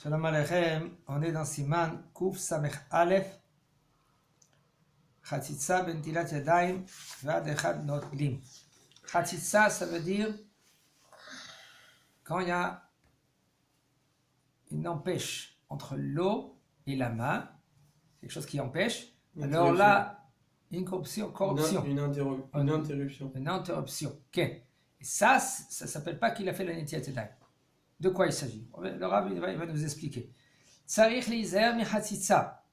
Shalom Aleichem, on est dans Siman Kuf Samech Aleph, Chatzitza Bentilat Yadayim, Vad Echad Notlim. Chatzitza, ça veut dire quand il y a une empêche entre l'eau et la main, quelque chose qui empêche, alors là, une corruption. Une interruption. Une interruption. Okay. Et ça ne s'appelle pas qu'il a fait la Netilat Yadayim. De quoi il s'agit? Le Rav il va nous expliquer. Tzarich lizer mi chatzitza.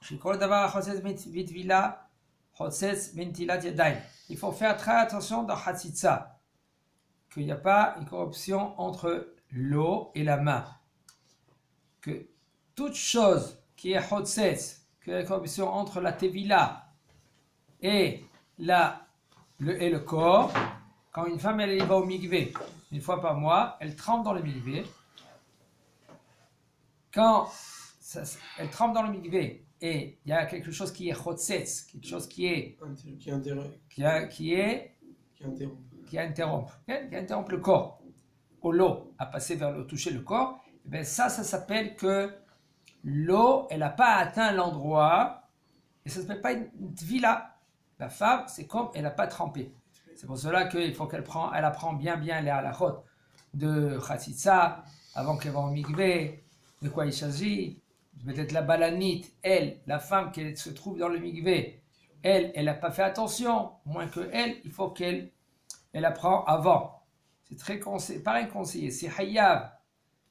Shekol davar chotzet mitvila, chotzet mentilat yadayim. Il faut faire très attention dans chatzitza, qu'il n'y a pas une corruption entre l'eau et la main. Que toute chose qui est chotzet, qu'il y a une corruption entre la tevila et le corps, quand une femme elle va au mikvé, une fois par mois, elle trempe dans le mikvé. Quand elle trempe dans le mikvé et il y a quelque chose qui est chotzetz, quelque chose qui interrompt le corps, ou l'eau a passé vers le toucher le corps, et bien ça s'appelle que l'eau, elle n'a pas atteint l'endroit, et ça ne s'appelle pas une tvila. La femme, c'est comme elle n'a pas trempé. C'est pour cela qu'il faut elle apprend bien les halachot de chatzitza avant qu'elle va au mikvé, de quoi il s'agit. Peut-être la balanite, elle, la femme qui se trouve dans le mikvé, elle n'a pas fait attention, moins que elle, il faut qu'elle apprend avant. C'est pas inconseillé, c'est hayav,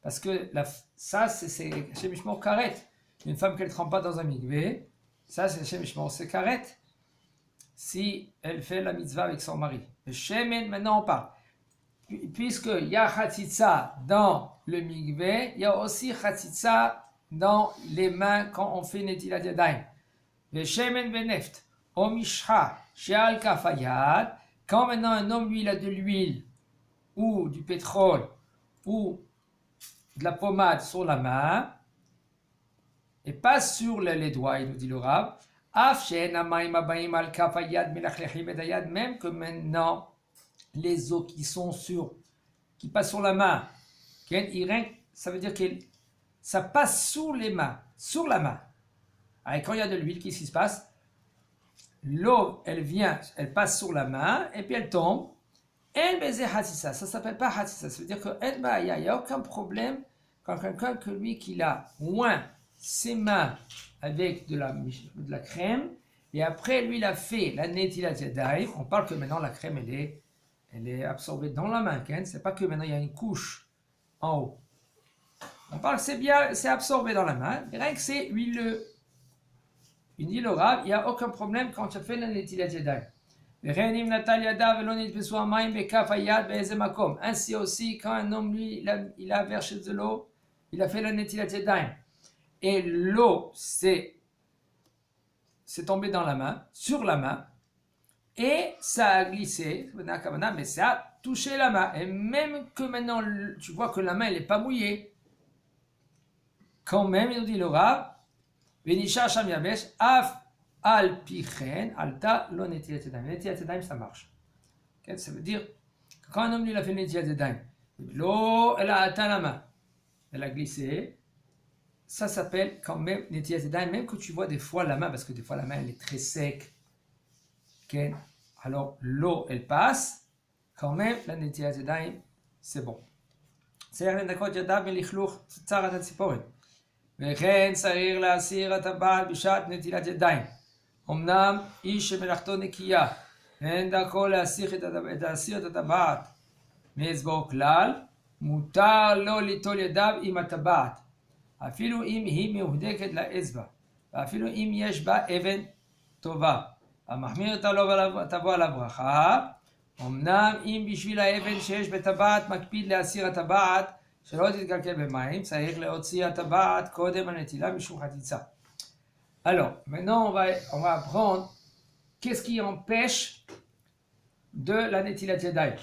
parce que ça c'est chez Mishmor karet. Une femme qui ne trempe pas dans un mikvé, ça c'est chez Mishmor, c'est karet. Si elle fait la mitzvah avec son mari. Le shemen, maintenant on parle. Puisqu'il y a chatzitza dans le mikvé, il y a aussi chatzitza dans les mains quand on fait netilat yadayim. Le shemen beneft, o mishcha, she'al kafayad, quand maintenant un homme lui il a de l'huile ou du pétrole ou de la pommade sur la main et pas sur les doigts, il nous dit le Rav. Même que maintenant, les eaux qui passent sur la main, ça veut dire que ça passe sur la main. Alors, quand il y a de l'huile, qu'est-ce qui se passe? L'eau, elle passe sur la main, et puis elle tombe. Ça ne s'appelle pas hatzissa. Ça veut dire qu'il n'y a aucun problème quand quelqu'un qui a moins ses mains avec de la crème, et après lui il a fait la netilat yadayim. On parle que maintenant la crème elle est absorbée dans la main, c'est pas que maintenant il y a une couche en haut. On parle que c'est absorbé dans la main, et rien que c'est huileux. Il dit le Rav, il n'y a aucun problème quand tu fais la netilat yadayim. Ainsi aussi quand un homme lui il a versé de l'eau, il a fait la netilat yadayim. Et l'eau c'est tombé dans la main, sur la main, et ça a glissé, mais ça a touché la main. Et même que maintenant, tu vois que la main, elle n'est pas mouillée, quand même, il nous dit le Rav, Venisha Sham Yabesh, Af al Pichen, Alta lo netilat yadayim. Netilat yadayim, ça marche. Ça veut dire que quand un homme lui a fait netilat yadayim, l'eau, elle a atteint la main, elle a glissé. Ça s'appelle quand même netilat yadayim, même que tu vois des fois la main, parce que des fois la main elle est très sec. Okay? Alors l'eau elle passe, quand même la netilat yadayim c'est bon. צריך לנקות ידיו מלכלוך צרת הציפורן. וכן צריך להסיר את הבעל בשעת נטילת ידיים. אמנם איש שמלאכתו נקייה, ואין דרכו להסיר את הטבעת מאצבעו כלל, מותר לו ליטול ידיו עם הטבעת. אפילו אם היא מהודקת לאצבע, ואפילו אם יש בה אבן טובה. המחמיר תבוא עליו ברכה, אמנם אם בשביל האבן שיש בטבעת מקפיד להסיר הטבעת, שלא תתקלקל במים, צריך להוציא הטבעת קודם הנטילה משום חציצה. Alors, maintenant on va apprendre qu'est-ce qui empêche de la netilat yadayim.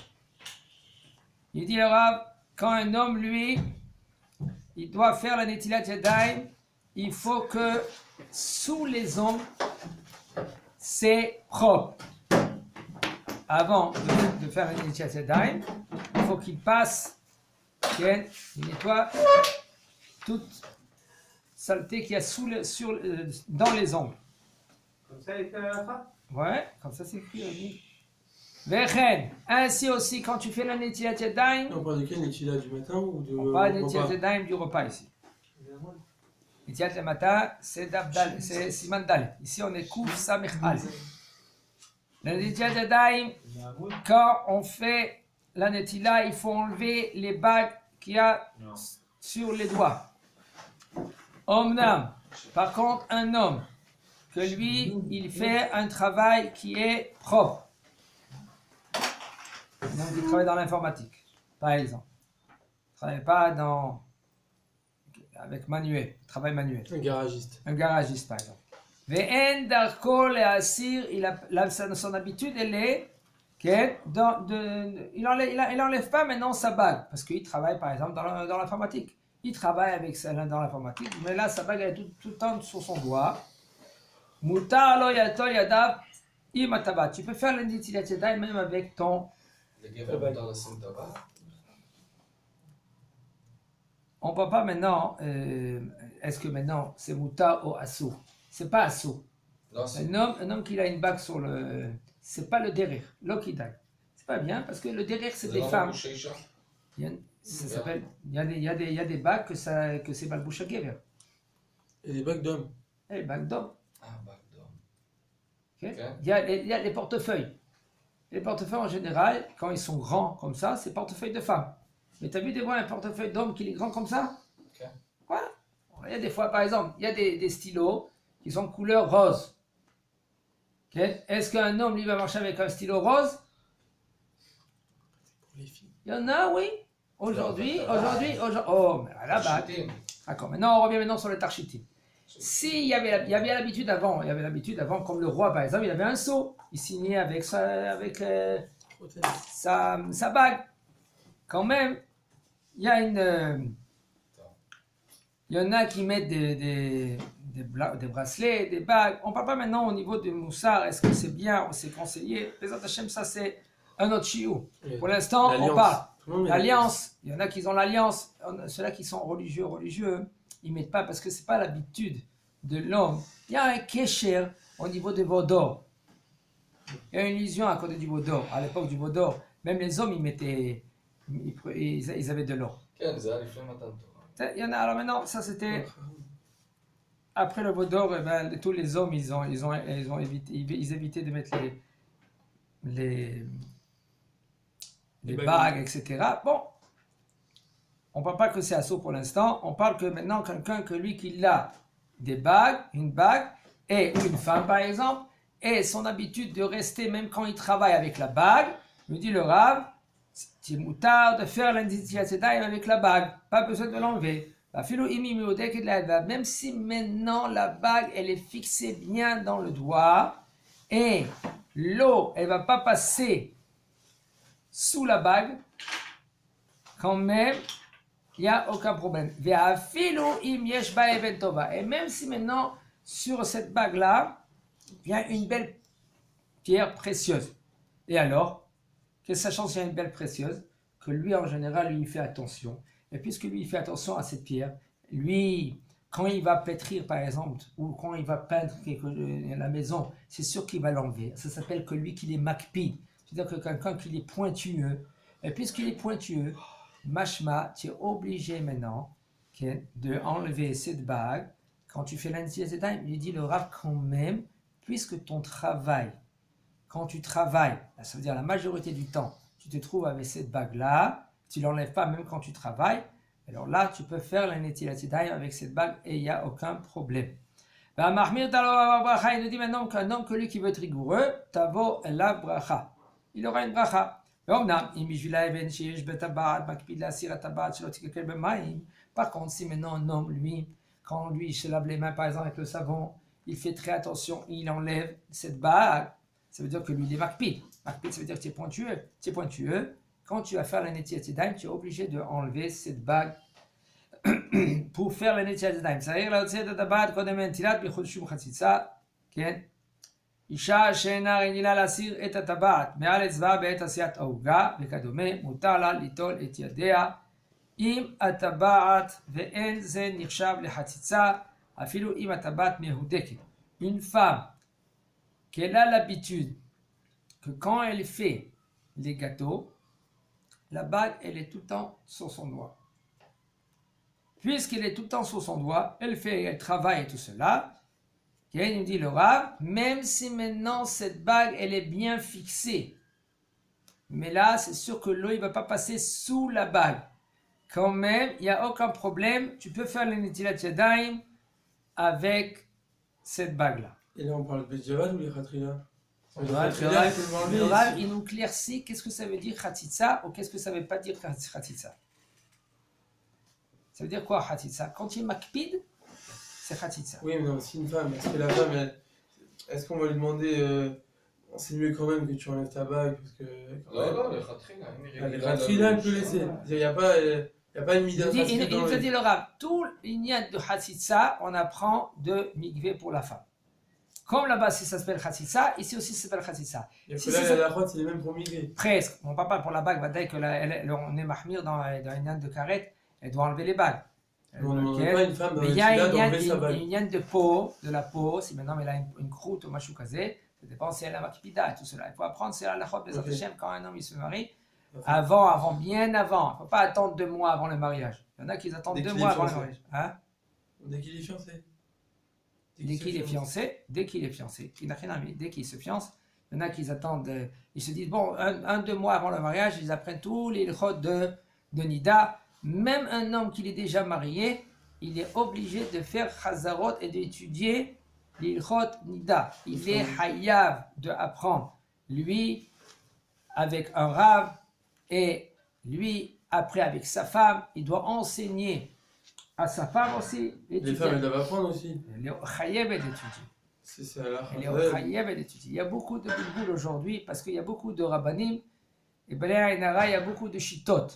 Il dit le Rav, quand un homme lui il doit faire la netilat yadayim, il faut que sous les ongles, c'est propre. Avant de faire la netilat yadayim, il faut qu'il passe, il nettoie toute saleté qu'il y a dans les ongles. Comme ça, il fait la fin. Ouais, comme ça c'est écrit. Oui. Vechen, ainsi aussi quand tu fais le Netilat Yadayim, On parle de quel Netilat du matin ou de on parle de repas? Netilat Yadayim du repas ici. Netilat le matin, c'est Dabdal, c'est Siman Dal. Ici on est Kouf Samech Al. Le Netilat Yadayim, quand on fait la Netila, il faut enlever les bagues qu'il y a sur les doigts. Omnam, par contre, un homme, que lui, il fait un travail qui est propre. Donc, il travaille dans l'informatique, par exemple. Il ne travaille pas avec manuel, travail manuel. Un garagiste. Un garagiste, par exemple. Ve'en darko le'asir, son habitude, elle est il enlève pas maintenant sa bague, parce qu'il travaille, par exemple, dans l'informatique. Il travaille avec celle dans l'informatique, mais là, sa bague, elle est tout le temps sur son doigt. Mutar lo yatol yadav imatabat. Tu peux faire l'inditilat yadayim même avec ton... On ne peut pas maintenant, est-ce que maintenant c'est mutar ou assou? C'est pas assou. Un homme qui a une bague sur le... C'est pas le derrière, l'okidai. C'est pas bien, parce que le derrière, c'est des femmes. Ça s'appelle... Il y a des bagues que c'est balboucha gever. Et des bagues d'hommes. Et les bagues d'hommes. Ah, bague d'homme. Okay. Il y a les portefeuilles. Les portefeuilles en général, quand ils sont grands comme ça, c'est portefeuille de femmes. Mais tu as vu des fois un portefeuille d'homme qui est grand comme ça? Okay. Voilà. Il y a des fois, par exemple, il y a des stylos qui sont couleur rose. Okay. Est-ce qu'un homme, lui, va marcher avec un stylo rose? Pour les filles. Il y en a, oui. Aujourd'hui. Oh, mais là, bah. D'accord. Maintenant, on revient maintenant sur le tarchitim. Si il y avait l'habitude avant, comme le roi par exemple, il avait un sceau, il signait avec sa bague. Quand même, il y en a qui mettent des bracelets, des bagues. On ne parle pas maintenant au niveau du moussard, est-ce que c'est bien ou c'est conseillé. Pesat Hashem, ça c'est un autre chiou. Pour l'instant, on parle l'alliance. Il y en a qui ont l'alliance. Ceux-là qui sont religieux, ils ne mettent pas parce que ce n'est pas l'habitude de l'homme. Il y a un kécher au niveau de Vaudor. Il y a une illusion à côté du Vaudor. À l'époque du Vaudor, même les hommes, ils avaient de l'or. Il y en a, alors maintenant, ça c'était... Après le Vaudor, tous les hommes, ils évitaient de mettre les bagues, etc. Bon. On ne parle pas que c'est assaut pour l'instant, on parle que maintenant quelqu'un que lui qu'il a une bague, ou une femme par exemple, et son habitude de rester même quand il travaille avec la bague, me dit le Rav, c'est moutard de faire l'inditilat yadayim avec la bague, pas besoin de l'enlever. Même si maintenant la bague elle est fixée bien dans le doigt, et l'eau elle ne va pas passer sous la bague, quand même, il n'y a aucun problème. Et même si maintenant, sur cette bague-là, il y a une belle pierre précieuse. Et alors, qu'est-ce que ça change s'il y a une belle précieuse? Que lui, en général, lui, il fait attention. Et puisque lui, il fait attention à cette pierre, lui, quand il va pétrir, par exemple, ou quand il va peindre la maison, c'est sûr qu'il va l'enlever. Ça s'appelle que lui, qu'il est makpid. C'est-à-dire que quelqu'un qui est pointueux. Et puisqu'il est pointueux, mashma, tu es obligé maintenant de enlever cette bague. Quand tu fais l'inditilat yadayim, il dit le Rav quand même, puisque ton travail, quand tu travailles, ça veut dire la majorité du temps, tu te trouves avec cette bague-là, tu ne l'enlèves pas même quand tu travailles, alors là, tu peux faire l'inditilat yadayim avec cette bague et il n'y a aucun problème. Il nous dit maintenant qu'un homme que lui qui veut être rigoureux, tavo la bracha. Il aura une bracha. Par contre, si maintenant un homme, lui, quand lui il se lave les mains par exemple avec le savon, il fait très attention, il enlève cette bague, ça veut dire que lui il est makpid. Makpid, ça veut dire que tu es pointueux. Tu es pointueux. Quand tu vas faire la netilat yadayim, tu es obligé de enlever cette bague pour faire la netilat yadayim. C'est-à-dire la netilat yadayim, quand on met un tilat, bichudshum chatzitza, אישה שאינה רגילה להסיר את הטבעת מעל אצבעה בעת עשיית העוגה וכדומה, מותר לה ליטול את ידיה אם הטבעת ואין זה נחשב לחציצה, אפילו אם הטבעת מהודקת. Une femme qu'elle a l'habitude que quand elle fait les gâteaux, la bague, elle est tout le temps sur son doigt. Puisqu'elle est tout le temps sur son doigt, elle travaille et tout cela. Il nous dit le Rav, même si maintenant cette bague, elle est bien fixée, mais là, c'est sûr que l'eau, il ne va pas passer sous la bague. Quand même, il n'y a aucun problème, tu peux faire le Netilat Yadayim avec cette bague-là. Et là, on parle de Bejavad ou les Khatrila? Le Rav, il nous éclaircit qu'est-ce que ça veut dire Khatitsa ou qu'est-ce que ça ne veut pas dire Khatitsa. Ça veut dire quoi Khatitsa? Quand il makpid, c'est Khatitsa. Oui, mais non, si une femme, est-ce que la femme, est-ce qu'on va lui demander c'est mieux quand même que tu enlèves ta bague parce que... Non, les Khatrila. Les Khatrila, elle peut laisser. Il n'y a pas une mida facile Il te dit le Rav, tout l'ignat de Khatitsa, on apprend de mikvé pour la femme. Comme là-bas, ça s'appelle Khatitsa, ici aussi ça s'appelle Khatitsa. Et si là, la route, c'est les mêmes pour migrer. Presque. Mon papa, pour la bague, va dire qu'on est mahmir dans une yann de carrette, elle doit enlever les bagues. On ne demande pas une femme Mais il y a une une yann de peau, de la peau, si maintenant elle a une croûte ou machou kazé, ça dépend si elle a makpida et tout cela. Il faut apprendre, c'est la chod des Hashem quand un homme il se marie. Bien avant. Il ne faut pas attendre 2 mois avant le mariage. Il y en a qui attendent 2 mois avant le mariage. Hein? Dès qu'il est fiancé. Dès qu'il est fiancé, dès qu'il se fiance, il y en a qui attendent, ils se disent, bon, 2 mois avant le mariage, ils apprennent tous les ilchot de Nida. Même un homme qui est déjà marié, il est obligé de faire chazarot et d'étudier l'ilchot Nida. Il est hayav de apprendre, lui, avec un rav, et lui, après, avec sa femme, il doit enseigner à sa femme aussi. Les femmes, elles doivent apprendre aussi. Elle est chayav d'étudier. C'est à la Elle est chayav d'étudier. Il y a beaucoup de bilboul aujourd'hui, parce qu'il y a beaucoup de rabbanim, et ben il y a beaucoup de shitot.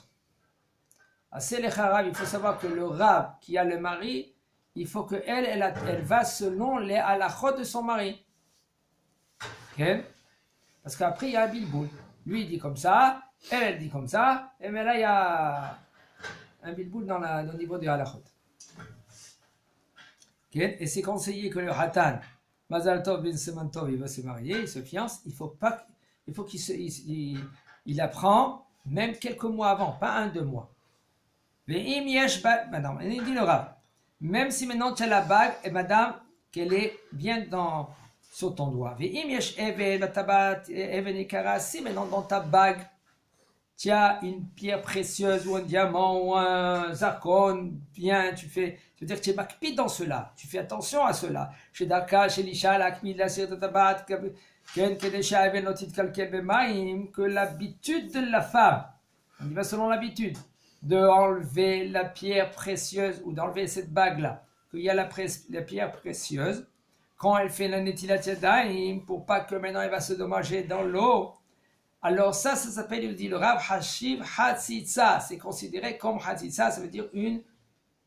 À Selech-Harav, il faut savoir que le rab qui a le mari, il faut qu'elle elle va selon les halachot de son mari. Okay? Parce qu'après, il y a un bilboul. Lui, il dit comme ça, elle dit comme ça, et mais là, il y a un bilboul au niveau des halachot. Okay? Et c'est conseillé que le hatan, Mazal Tov bin Seman Tov, il va se marier, il se fiance, il faut qu'il apprend même quelques mois avant, pas 1-2 mois. Madame, il dit le Rav, même si maintenant tu as la bague, et madame, qu'elle est bien sur ton doigt. Si maintenant dans ta bague, tu as une pierre précieuse ou un diamant ou un zircon, bien, tu veux dire que tu es makpid dans cela, tu fais attention à cela. Chez Daka, chez l'Isha, l'Akmid, la Sir de Tabat, que l'habitude de la femme, on y va selon l'habitude, de enlever la pierre précieuse ou d'enlever cette bague-là, qu'il y a la pierre précieuse, quand elle fait la netilat yadayim, pour pas que maintenant elle va se dommager dans l'eau, alors ça s'appelle, il dit le Rav, Hashiv Hatzitza, c'est considéré comme Hatzitza, ça veut dire une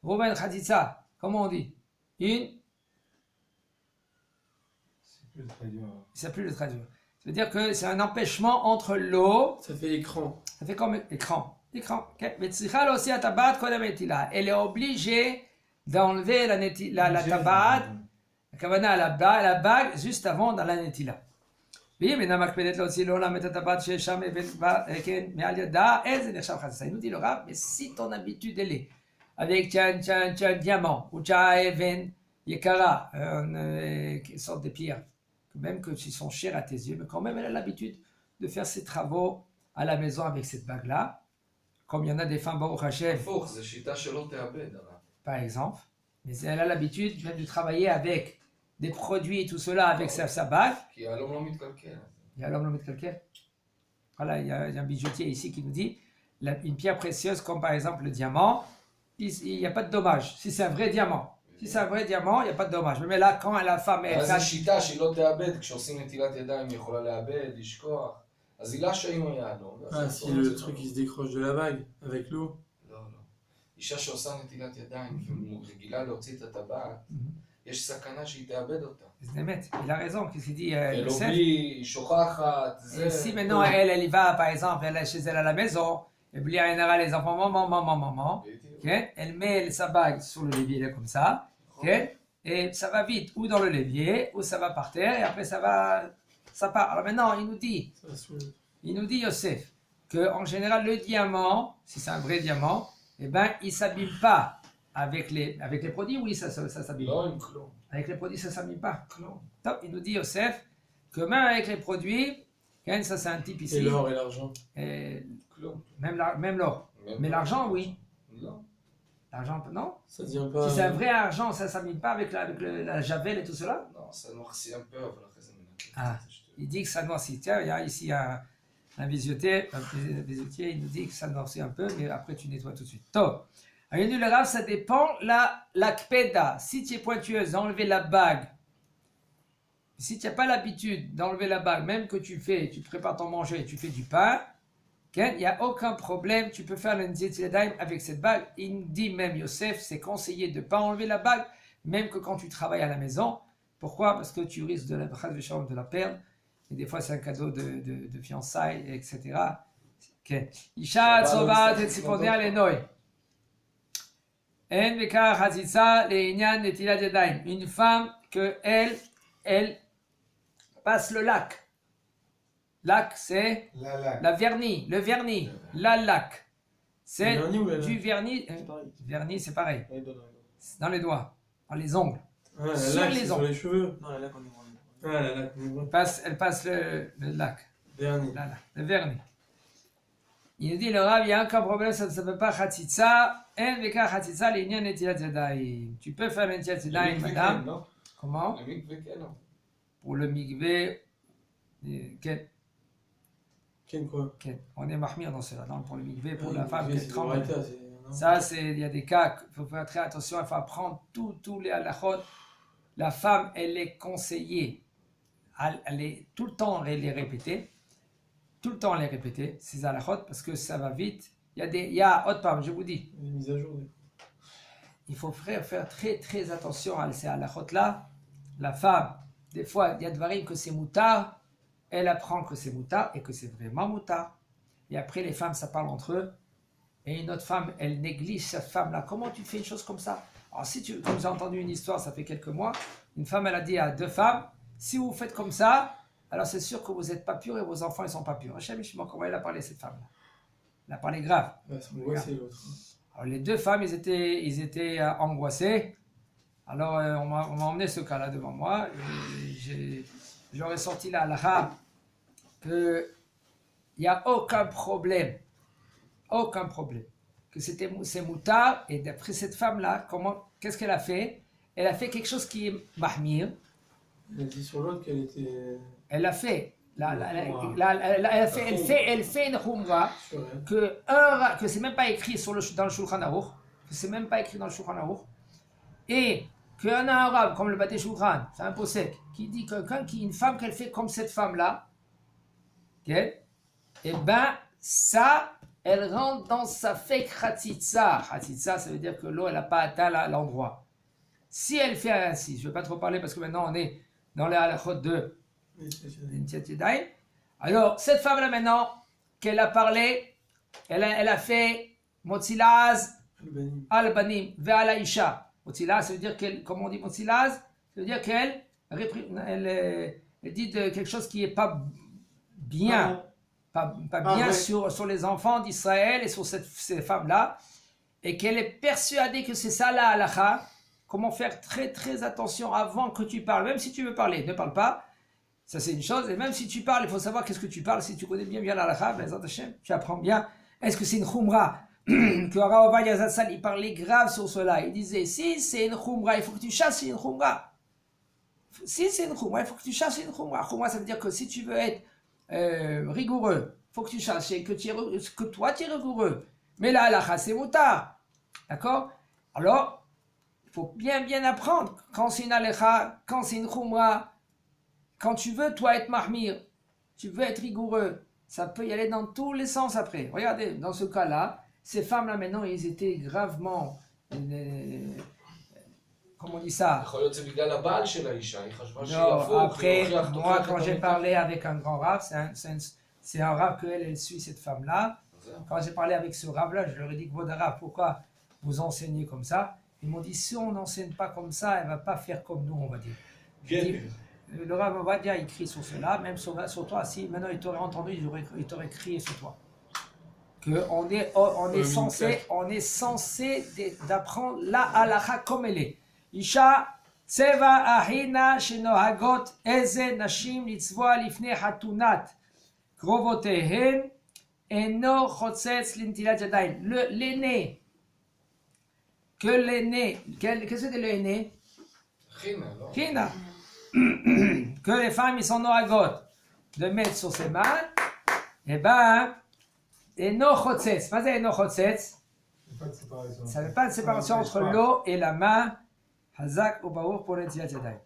Rouben Hatzitza, comment on dit? Une... C'est plus le traduire. Ça veut dire que c'est un empêchement entre l'eau... Ça fait écran. Ça fait comme écran. Elle est obligée d'enlever la tabat, la bague, juste avant dans la netila. Il nous dit le Rav, mais si ton habitude elle est avec tu as un diamant ou tu as un even yekara, une sorte de pierre, même que ils sont chers à tes yeux, mais quand même elle a l'habitude de faire ses travaux à la maison avec cette bague-là. Comme il y en a des femmes, Baruch Hashem, par exemple, mais elle a l'habitude de travailler avec des produits et tout cela avec sa bague. Il y a l'homme de quelqu'un. Voilà, il y a un bijoutier ici qui nous dit une pierre précieuse comme par exemple le diamant, il n'y a pas de dommage. Si c'est un vrai diamant, il n'y a pas de dommage. Mais là, quand la femme est... Si le truc il se décroche de la bague avec l'eau. אישה שעושה נטילת ידיים ורגילה להוציא את הטבעת, יש סכנה שהיא תאבד אותה. Il a raison, qu'est-ce qu'il dit elle oublie, היא שוכחת, si maintenant elle y va, par exemple, elle est chez elle à la maison, et bli ayin hara, les enfants, maman. בדיוק. כן? Elle met sa bague sur le levier là, comme ça, כן? Et ça va vite, ou dans le levier, ou ça va par terre, et après ça part. Alors maintenant, Ça va soulever. il nous dit Yosef, que en général le diamant, si c'est un vrai diamant, eh ben il s'abîme pas avec les produits, oui ça s'abîme. לא עם כלום. Avec les produits ça s'abîme pas. כלום. Top, il nous dit Yosef que même avec les produits, כן, ça c'est un type ici. Et l'or et l'argent. Et כלום. même l'or. Mais l'argent, oui. לא. L'argent, non? Ça devient pas. Si c'est un vrai argent, ça ne s'abîme pas avec la javel et tout cela? לא, ça noircit un peu, אבל אחרי זה מנקה. Ah. Il dit que ça noircit. Tiens, il y a ici un bijoutier, il nous dit que ça noircit un peu, mais après tu nettoies tout de suite. Top. Alors, il dit le Rav, ça dépend la kpeda. Si tu es pointueuse d'enlever la bague, si tu n'as pas l'habitude d'enlever la bague, même que tu prépares ton manger, tu fais du pain, il n'y a aucun problème, tu peux faire le Netilat Yadayim avec cette bague. Il dit même, Yosef, c'est conseillé de ne pas enlever la bague, même que quand tu travailles à la maison. Pourquoi? Parce que tu risques de la perdre. Et des fois, c'est un cadeau de fiançailles, etc. Isha tzovat et tziponea lenoi. En bekar hazitza leinyan netilat yadayim. Une femme que elle passe le lac. Lac, c'est le vernis, la lac. C'est Le vernis ou la laque? du vernis. C'est pareil. Vernis, c'est pareil. Ouais, dans le- C'est dans les doigts, dans les ongles. Ah, la Sur laque, les c'est sur ongles. les cheveux. Non, la laque, on est grand. Ah, la laque, on est grand. Elle passe le lac. Dernier. Là, le vernis. Il nous dit, le Rav, il n'y a aucun problème, ça ne s'appelle pas Khatitsa. En veka Khatitsa, l'inyan netilat yadayim. Tu peux faire netilat yadayim, madame. לא? Comment? למקווה כן, לא. Pour le migvé. Ken quoi? On est mahmir dans cela, non? Pour le migvé, pour la Ah, femme c'est qui de tremble. Braïta, c'est- non? Ça, il y a des cas, il faut faire très attention, il faut apprendre tous les halachot. La femme, elle est conseillée, elle est tout le temps elle les répéter, ces halachot, parce que ça va vite. Il y a autre part, je vous dis, Des mises à jour. il faut faire très très attention à ces halachot-là. La femme, des fois, il y a de varim que c'est moutard, elle apprend que c'est moutard et que c'est vraiment moutard. Et après, les femmes, ça parle entre eux. Et une autre femme, elle néglige cette femme-là. Comment tu fais une chose comme ça? Alors, comme j'ai entendu une histoire, ça fait quelques mois, une femme, elle a dit à deux femmes, si vous faites comme ça, alors c'est sûr que vous n'êtes pas purs et vos enfants, ils ne sont pas purs. Hachem, je sais pas comment elle a parlé, cette femme-là. Elle a parlé grave. Ouais, c'est angoissé l'autre. Alors, les deux femmes, ils étaient angoissés. Alors, on m'a emmené ce cas-là devant moi. J'aurais sorti la halakha qu'il n'y a aucun problème. Que c'est moutard. Et d'après cette femme-là, qu'est-ce qu'elle a fait? Elle a fait quelque chose qui est mahmir. Elle a dit sur l'autre qu'elle était. Elle a fait. Elle fait une khumra Sur elle. que c'est même pas écrit dans le Shulchan Aruch. Et qu'il y en a un arabe, comme le Bate Shulchan, c'est un posek, qui dit que une femme qu'elle fait comme cette femme-là, et ben ça, elle rentre dans sa fake khatitsa. Khatitsa, ça veut dire que l'eau, elle n'a pas atteint l'endroit. Si elle fait ainsi, je ne vais pas trop parler parce que maintenant on est dans les halachot de Netilat Yadayim. Alors, cette femme-là maintenant, qu'elle a parlé, elle a fait Motzilaz Albanim. al-Banim ve'ala isha. Motzilaz, ça veut dire qu'elle, comment on dit Motzilaz? Ça veut dire qu'elle dit quelque chose qui n'est pas bien. Pas bien ouais. sur les enfants d'Israël et sur ces femmes-là, et qu'elle est persuadée que c'est ça la halakha. Comment faire très très attention avant que tu parles, même si tu veux parler, ne parle pas, ça c'est une chose, et même si tu parles, il faut savoir qu'est-ce que tu parles, si tu connais bien la halakha, tu apprends bien, est-ce que c'est une khumra, que Rav Ovadia Zatzal, il parlait grave sur cela, il disait, si c'est une khumra, il faut que tu chasses une khumra, si c'est une khumra, il faut que tu chasses une khumra, khumra ça veut dire que si tu veux être rigoureux, faut que tu saches que toi tu es rigoureux. Mais la halakha c'est moutard. D'accord? Alors, il faut bien apprendre. Quand c'est une halakha, quand c'est une khumra, quand tu veux toi être mahmir, tu veux être rigoureux, ça peut y aller dans tous les sens après. Regardez, dans ce cas-là, ces femmes-là maintenant, ils étaient gravement... comment on dit ça? יכול להיות זה בגלל הבעל של האישה, היא חשבה שהיא Non, הפוך, après, היא הוכיח moi, תוכיח quand את j'ai האמת. parlé avec un grand rave, c'est un rave qu'elle suit cette femme-là. זהו. quand j'ai parlé avec ce Rav-là, je leur ai dit, Vodara, pourquoi vous enseignez comme ça? Ils m'ont dit, si on n'enseigne pas comme ça, elle ne va pas faire comme nous, on va dire. J'ai dit, le Rav Ovadia, il crie sur cela, même sur toi, si maintenant il t'aurait entendu, il t'aurait crié sur toi. On est censé d'apprendre la halacha comme elle est. Isha tseva ahina shenohagot eze nashim litzvoa lifnei hatunat krovotehen eno chotzetz lintilat yadayim. L'aîné, qu'est-ce que c'est l'aîné? China. Que les femmes ils sont nohagot de mettre sur ses mains, et ben Eno chotzetz. Qu'est-ce que eno chotzetz? Ça ne fait pas de séparation entre l'eau et la main. Hazak ou baour pour l'entilat yadayim.